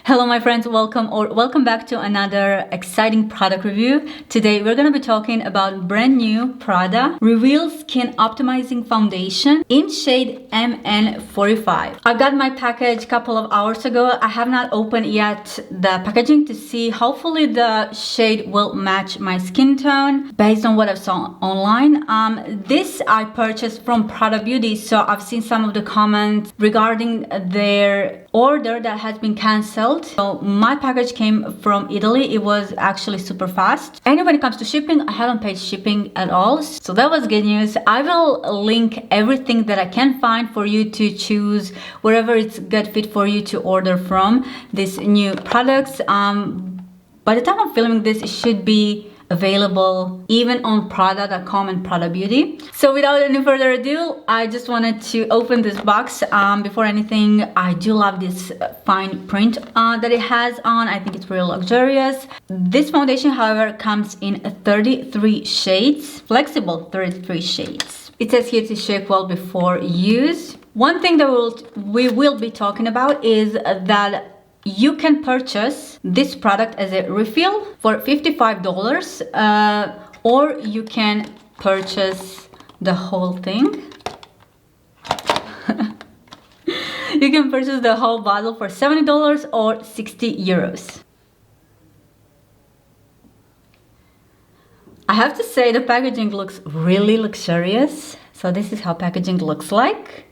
Hello my friends, welcome back to another exciting product review. Today we're going to be talking about brand new Prada Reveal Skin Optimizing Foundation in shade MN45. I got my package a couple of hours ago. I have not opened yet the packaging to see. Hopefully the shade will match my skin tone based on what I saw online. This I purchased from Prada Beauty, so I've seen some of the comments regarding their order that has been cancelled. So my package came from Italy. It was actually super fast. And when it comes to shipping, I haven't paid shipping at all. So that was good news. I will link everything that I can find for you to choose wherever it's good fit for you to order from these new products. By the time I'm filming this, it should be available even on Prada.com and Prada Beauty. So without any further ado, I just wanted to open this box. Before anything, I do love this fine print that it has on. I think it's really luxurious. This foundation, however, comes in 33 shades, flexible 33 shades. It says here to shake well before use. One thing that we will be talking about is that you can purchase this product as a refill for $55, or you can purchase the whole thing. You can purchase the whole bottle for $70 or 60 euros. I have to say the packaging looks really luxurious. So this is how packaging looks like.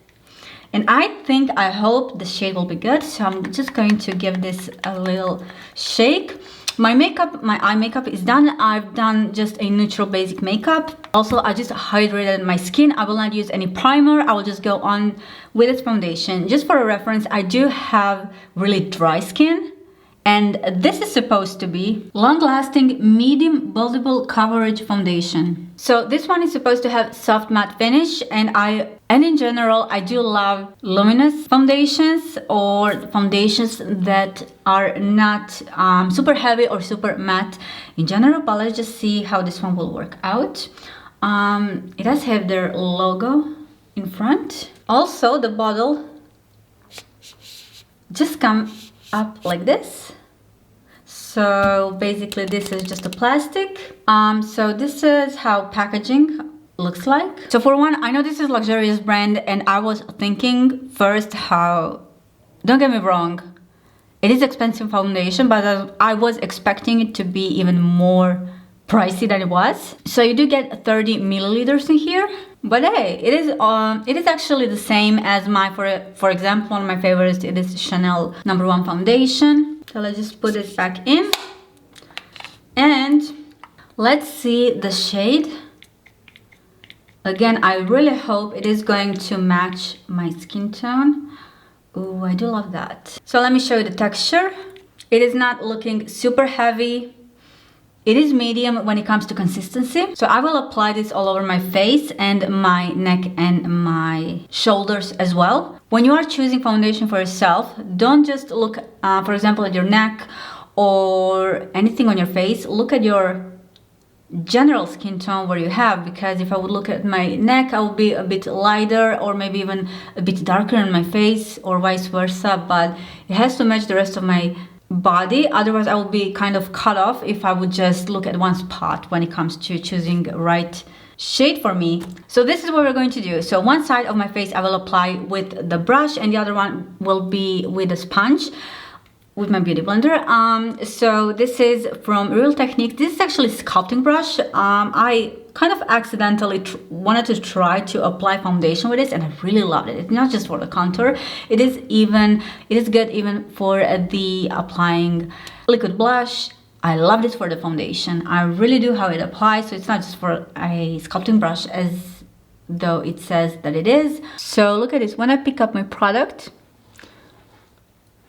And I hope the shade will be good. So I'm just going to give this a little shake. My eye makeup is done. I've done just a neutral basic makeup. Also, I just hydrated my skin. I will not use any primer. I will just go on with this foundation. Just for a reference, I do have really dry skin. And this is supposed to be long-lasting medium buildable coverage foundation. So this one is supposed to have soft matte finish, and in general I do love luminous foundations or foundations that are not super heavy or super matte in general. But let's just see how this one will work out. It does have their logo in front. Also, the bottle just comes up like this. So basically this is just a plastic. So this is how packaging looks like. So for one, I know this is a luxurious brand, and I was thinking first don't get me wrong, it is expensive foundation, but I was expecting it to be even more pricey than it was. So you do get 30 milliliters in here. But hey, it is actually the same as for example, one of my favorites, it is Chanel No. 1 foundation. So let's just put it back in. And let's see the shade. Again, I really hope it is going to match my skin tone. Ooh, I do love that. So let me show you the texture. It is not looking super heavy. It is medium when it comes to consistency. So I will apply this all over my face and my neck and my shoulders as well. When you are choosing foundation for yourself, don't just look, for example, at your neck or anything on your face. Look at your general skin tone where you have, because if I would look at my neck, I would be a bit lighter or maybe even a bit darker on my face, or vice versa. But it has to match the rest of my body, otherwise I will be kind of cut off if I would just look at one spot when it comes to choosing the right shade for me. So this is what we're going to do. So one side of my face I will apply with the brush, and the other one will be with a sponge with my beauty blender. So this is from Real Technique. This is actually a sculpting brush. I kind of accidentally wanted to try to apply foundation with this, and I really loved it. It's not just for the contour. It is good even for the applying liquid blush. I love this for the foundation. I really do how it applies. So it's not just for a sculpting brush as though it says that it is. So look at this. When I pick up my product,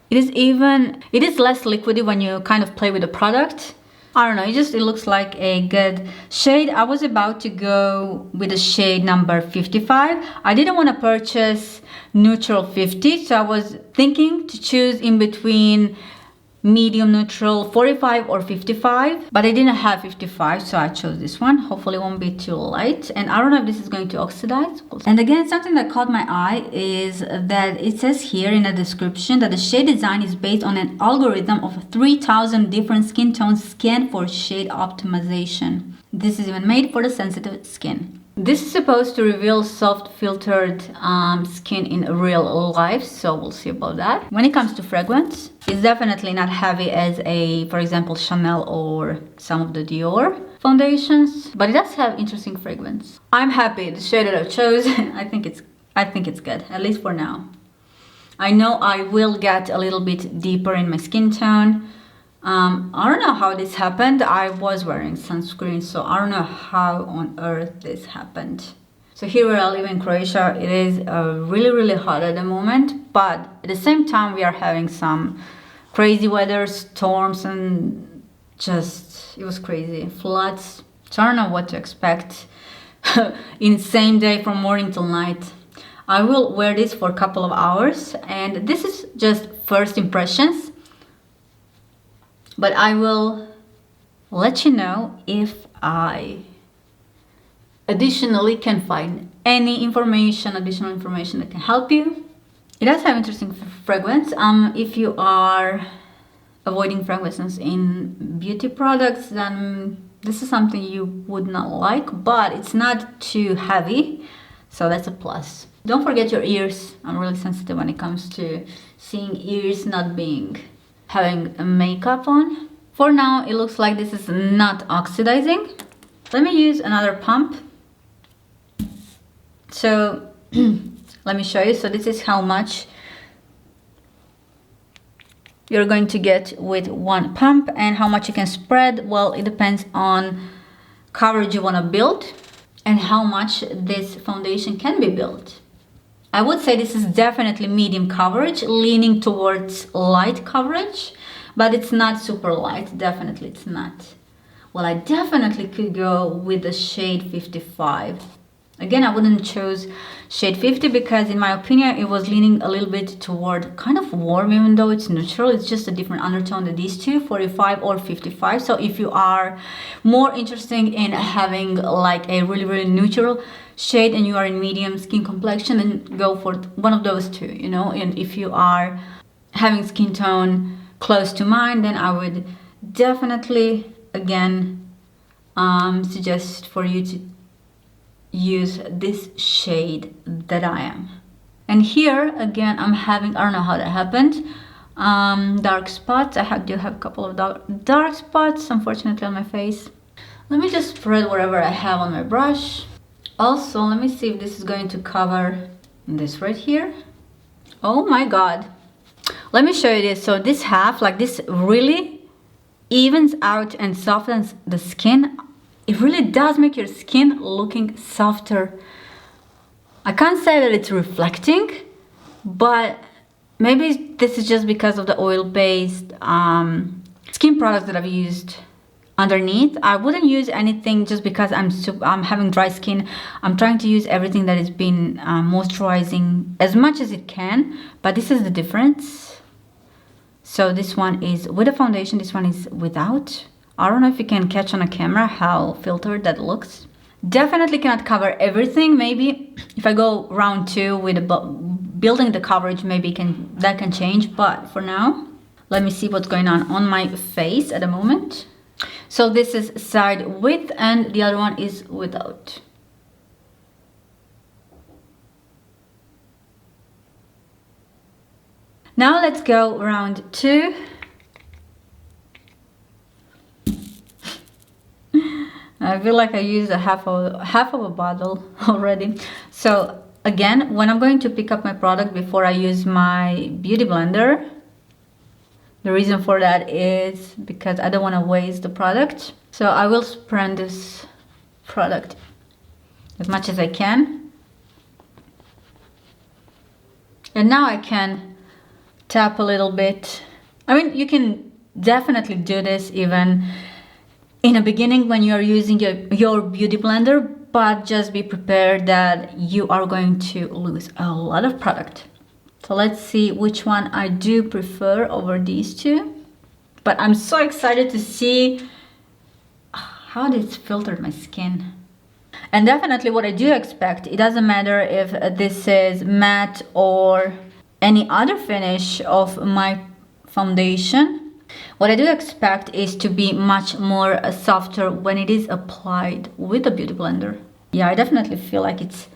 it is less liquidy when you kind of play with the product. I don't know, it looks like a good shade. I was about to go with the shade number 55. I didn't want to purchase neutral 50, so I was thinking to choose in between medium, neutral, 45 or 55, but I didn't have 55, so I chose this one. Hopefully it won't be too light, and I don't know if this is going to oxidize. And again, something that caught my eye is that it says here in the description that the shade design is based on an algorithm of 3,000 different skin tones scanned for shade optimization. This is even made for the sensitive skin. This is supposed to reveal soft filtered skin in real life, so we'll see about that. When it comes to fragrance, it's definitely not heavy as a, for example, Chanel or some of the Dior foundations, but it does have interesting fragrance. I'm happy. The shade that I chose, I think it's good, at least for now. I know I will get a little bit deeper in my skin tone. I don't know how this happened. I was wearing sunscreen, so I don't know how on earth this happened. So here where I live in Croatia, it is really hot at the moment, but at the same time we are having some crazy weather, storms, and just, it was crazy, floods. So I don't know what to expect. Insane day from morning till night. I will wear this for a couple of hours, and this is just first impressions. But I will let you know if I additionally can find any additional information that can help you. It does have interesting fragrance. If you are avoiding fragrances in beauty products, then this is something you would not like, but it's not too heavy, so that's a plus. Don't forget your ears. I'm really sensitive when it comes to seeing ears not having a makeup on. For now, it looks like this is not oxidizing. Let me use another pump. So let me show you. So this is how much you're going to get with one pump, and how much you can spread. Well, it depends on coverage you want to build and how much this foundation can be built. I would say this is definitely medium coverage, leaning towards light coverage, but it's not super light. Definitely it's not. Well, I definitely could go with the shade 55. Again, I wouldn't choose shade 50 because in my opinion it was leaning a little bit toward kind of warm, even though it's neutral. It's just a different undertone than these two, 45 or 55. So if you are more interested in having like a really neutral shade and you are in medium skin complexion, then go for one of those two, you know. And if you are having skin tone close to mine, then I would definitely again suggest for you to use this shade that I am. And here again I'm having, I don't know how that happened, dark spots. I do have a couple of dark spots unfortunately on my face. Let me just spread wherever I have on my brush. Also, let me see if this is going to cover this right here. Oh my god, let me show you this. So this half, like this, really evens out and softens the skin. It really does make your skin looking softer. I can't say that it's reflecting, but maybe this is just because of the oil-based skin products that I've used underneath. I wouldn't use anything just because I'm having dry skin. I'm trying to use everything that has been moisturizing as much as it can, but this is the difference. So this one is with a foundation, this one is without. I don't know if you can catch on a camera how filtered that looks. Definitely cannot cover everything. Maybe if I go round 2 with building the coverage, maybe that can change. But for now, let me see what's going on my face at the moment. So this is side with and the other one is without. Now let's go round 2. I feel like I used a half of a bottle already. So again, when I'm going to pick up my product before I use my beauty blender, the reason for that is because I don't want to waste the product. So I will spread this product as much as I can. And now I can tap a little bit. I mean, you can definitely do this even in the beginning when you're using your beauty blender, but just be prepared that you are going to lose a lot of product. So let's see which one I do prefer over these two. But I'm so excited to see how this filtered my skin. And definitely what I do expect, it doesn't matter if this is matte or any other finish of my foundation. What I do expect is to be much more softer when it is applied with a beauty blender. Yeah, I definitely feel like it's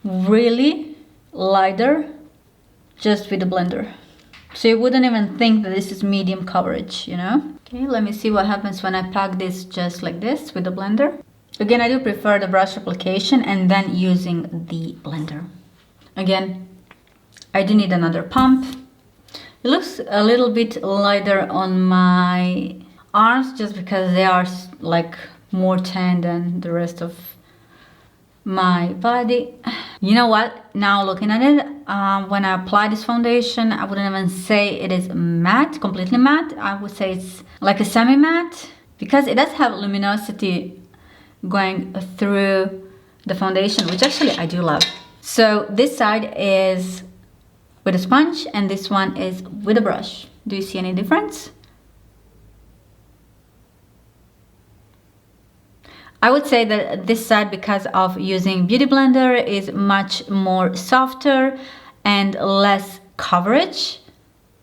really lighter just with the blender. So you wouldn't even think that this is medium coverage, you know? Okay, let me see what happens when I pack this just like this with the blender. Again, I do prefer the brush application and then using the blender. Again, I do need another pump. It looks a little bit lighter on my arms just because they are like more tan than the rest of my body. You know what? Now looking at it, when I apply this foundation, I wouldn't even say it is matte, completely matte. I would say it's like a semi-matte because it does have luminosity going through the foundation, which actually I do love. So this side is with a sponge and this one is with a brush. Do you see any difference? I would say that this side, because of using Beauty Blender, is much more softer and less coverage,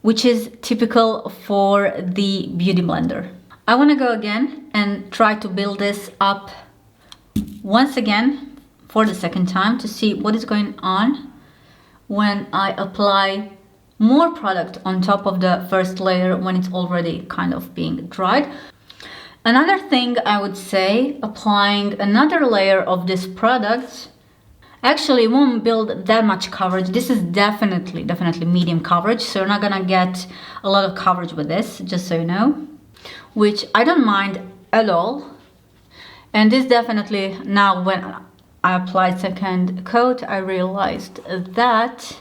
which is typical for the Beauty Blender. I want to go again and try to build this up once again for the second time to see what is going on when I apply more product on top of the first layer when it's already kind of being dried. Another thing I would say, applying another layer of this product actually won't build that much coverage. This is definitely medium coverage, so you're not gonna get a lot of coverage with this, just so you know, which I don't mind at all. And this definitely, now when I applied second coat, I realized that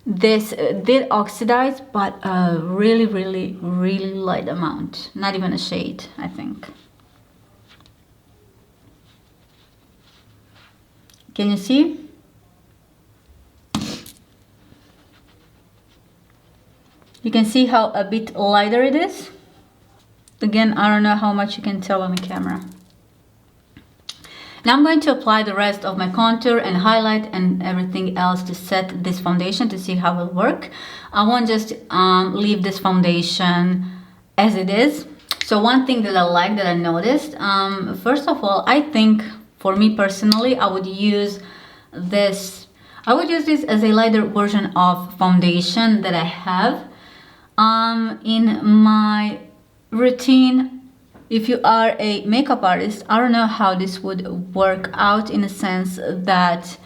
this did oxidize, but a really light amount, not even a shade, I think. Can you see? You can see how a bit lighter it is. Again, I don't know how much you can tell on the camera. Now I'm going to apply the rest of my contour and highlight and everything else to set this foundation to see how it will work. I won't just leave this foundation as it is. So one thing that I like, that I noticed, first of all, I think for me personally, I would use this as a lighter version of foundation that I have in my routine. If you are a makeup artist, I don't know how this would work out, in a sense that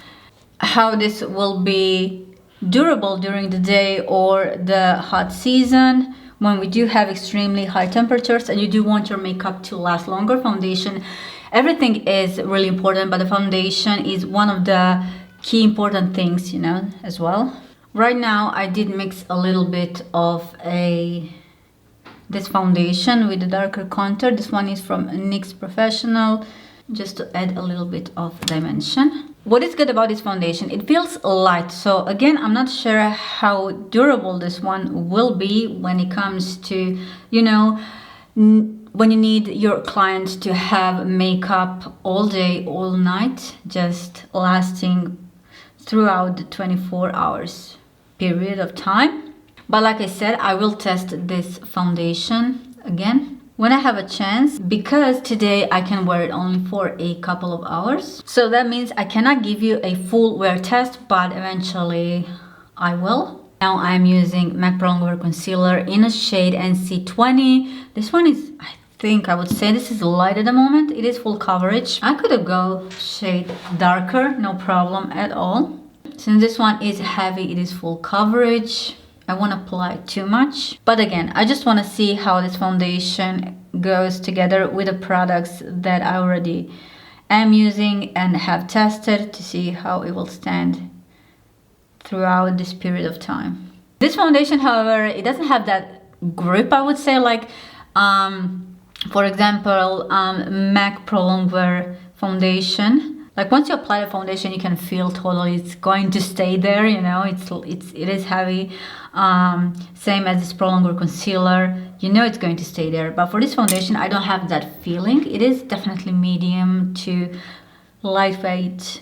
how this will be durable during the day or the hot season when we do have extremely high temperatures and you do want your makeup to last longer. Foundation, everything is really important, but the foundation is one of the key important things, you know, as well. Right now I did mix a little bit of this foundation with a darker contour. This one is from NYX Professional, just to add a little bit of dimension. What is good about this foundation, it feels light. So again, I'm not sure how durable this one will be when it comes to, you know, when you need your client to have makeup all day, all night, just lasting throughout the 24 hours period of time. But like I said, I will test this foundation again when I have a chance, because today I can wear it only for a couple of hours. So that means I cannot give you a full wear test, but eventually I will. Now I'm using MAC Pro Longwear Concealer in a shade NC20. This one is, I think I would say this is light at the moment. It is full coverage. I could go shade darker, no problem at all. Since this one is heavy, it is full coverage. I won't apply too much, but again, I just want to see how this foundation goes together with the products that I already am using and have tested, to see how it will stand throughout this period of time. This foundation, however, it doesn't have that grip, I would say, like for example, MAC Pro Longwear foundation. Like once you apply the foundation, you can feel totally it's going to stay there, you know, it is heavy. Same as this Pro Longwear concealer, you know it's going to stay there. But for this foundation, I don't have that feeling. It is definitely medium to lightweight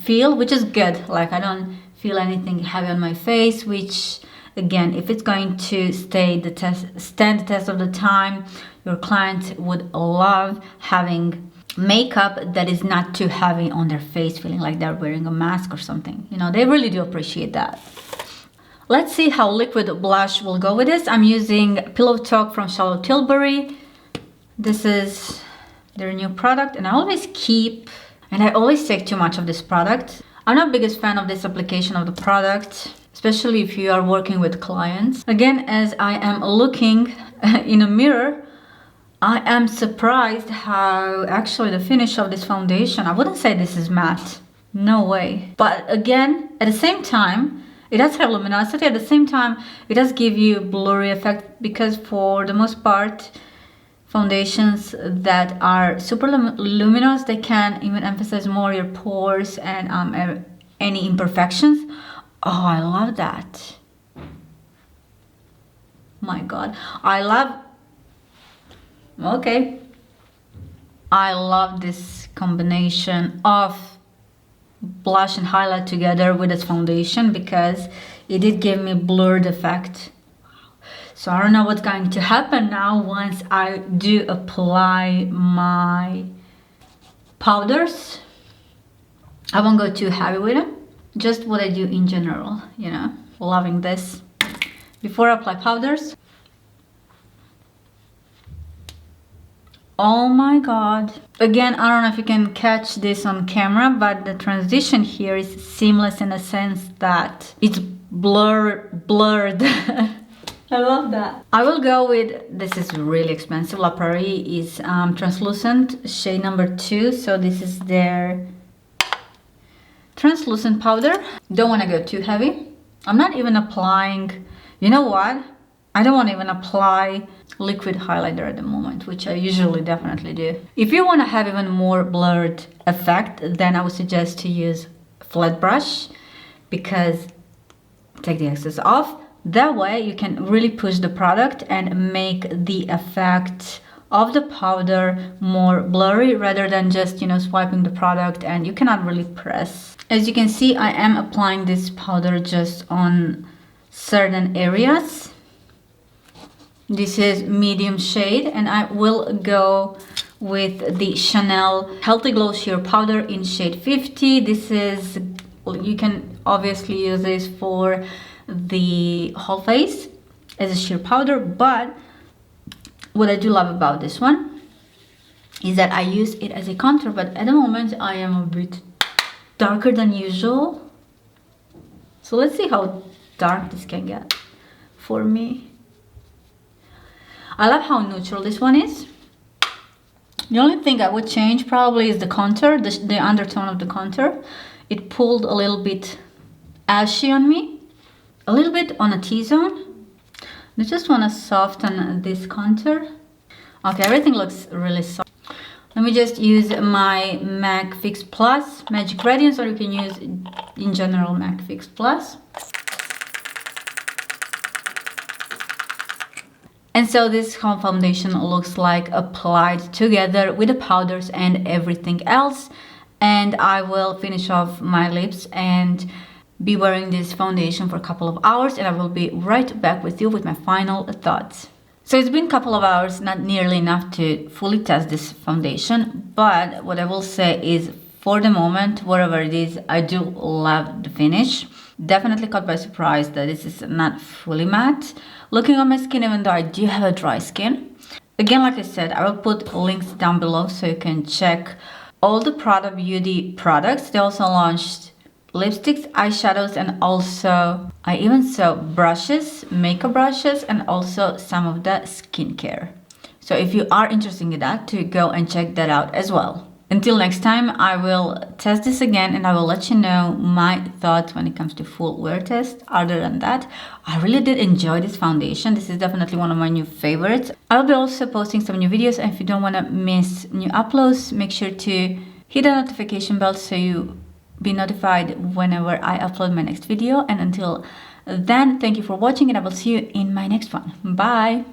feel, which is good. Like I don't feel anything heavy on my face, which again, if it's going to stand the test of the time, your client would love having makeup that is not too heavy on their face, feeling like they're wearing a mask or something. You know, they really do appreciate that. Let's see how liquid blush will go with this. I'm using Pillow Talk from Charlotte Tilbury. This is their new product, and I always take too much of this product. I'm not the biggest fan of this application of the product, especially if you are working with clients. Again, as I am looking in a mirror, I am surprised how actually the finish of this foundation, I wouldn't say this is matte, no way. But again, at the same time, it does have luminosity. At the same time, it does give you blurry effect, because for the most part, foundations that are super luminous, they can even emphasize more your pores and any imperfections. Oh, I love that. My God, I love this combination of blush and highlight together with this foundation, because it did give me blurred effect. So I don't know what's going to happen now once I do apply my powders. I won't go too heavy with them, just what I do in general, you know. Loving this. Before I apply powders, oh my God. Again, I don't know if you can catch this on camera, but the transition here is seamless in the sense that it's blurred. I love that. I will go with, this is really expensive, La Prairie is translucent, shade number 2. So this is their translucent powder. Don't want to go too heavy. I'm not even applying, you know what? I don't want to even apply liquid highlighter at the moment, which I usually definitely do. If you want to have even more blurred effect, then I would suggest to use flat brush, because take the excess off. That way you can really push the product and make the effect of the powder more blurry, rather than just, you know, swiping the product and you cannot really press. As you can see, I am applying this powder just on certain areas. This is medium shade, and I will go with the Chanel Healthy Glow Sheer Powder in shade 50. This is, well, you can obviously use this for the whole face as a sheer powder, but what I do love about this one is that I use it as a contour, but at the moment I am a bit darker than usual. So let's see how dark this can get for me. I love how neutral this one is. The only thing I would change probably is the contour, the undertone of the contour. It pulled a little bit ashy on me. A little bit on a T-zone. I just want to soften this contour. Okay, everything looks really soft. Let me just use my MAC Fix Plus Magic Radiance, or you can use in general MAC Fix Plus. And so this whole foundation looks like applied together with the powders and everything else. And I will finish off my lips and be wearing this foundation for a couple of hours, and I will be right back with you with my final thoughts. So it's been a couple of hours, not nearly enough to fully test this foundation, but what I will say is, for the moment, whatever it is, I do love the finish. Definitely caught by surprise that this is not fully matte. Looking on my skin, even though I do have a dry skin. Again, like I said, I will put links down below so you can check all the Prada Beauty products. They also launched lipsticks, eyeshadows, and also I even saw brushes, makeup brushes, and also some of the skincare. So if you are interested in that, to go and check that out as well. Until next time, I will test this again and I will let you know my thoughts when it comes to full wear test. Other than that, I really did enjoy this foundation. This is definitely one of my new favorites. I'll be also posting some new videos, and if you don't want to miss new uploads, make sure to Hit the notification bell so you be notified whenever I upload my next video. And until then, thank you for watching and I will see you in my next one. Bye!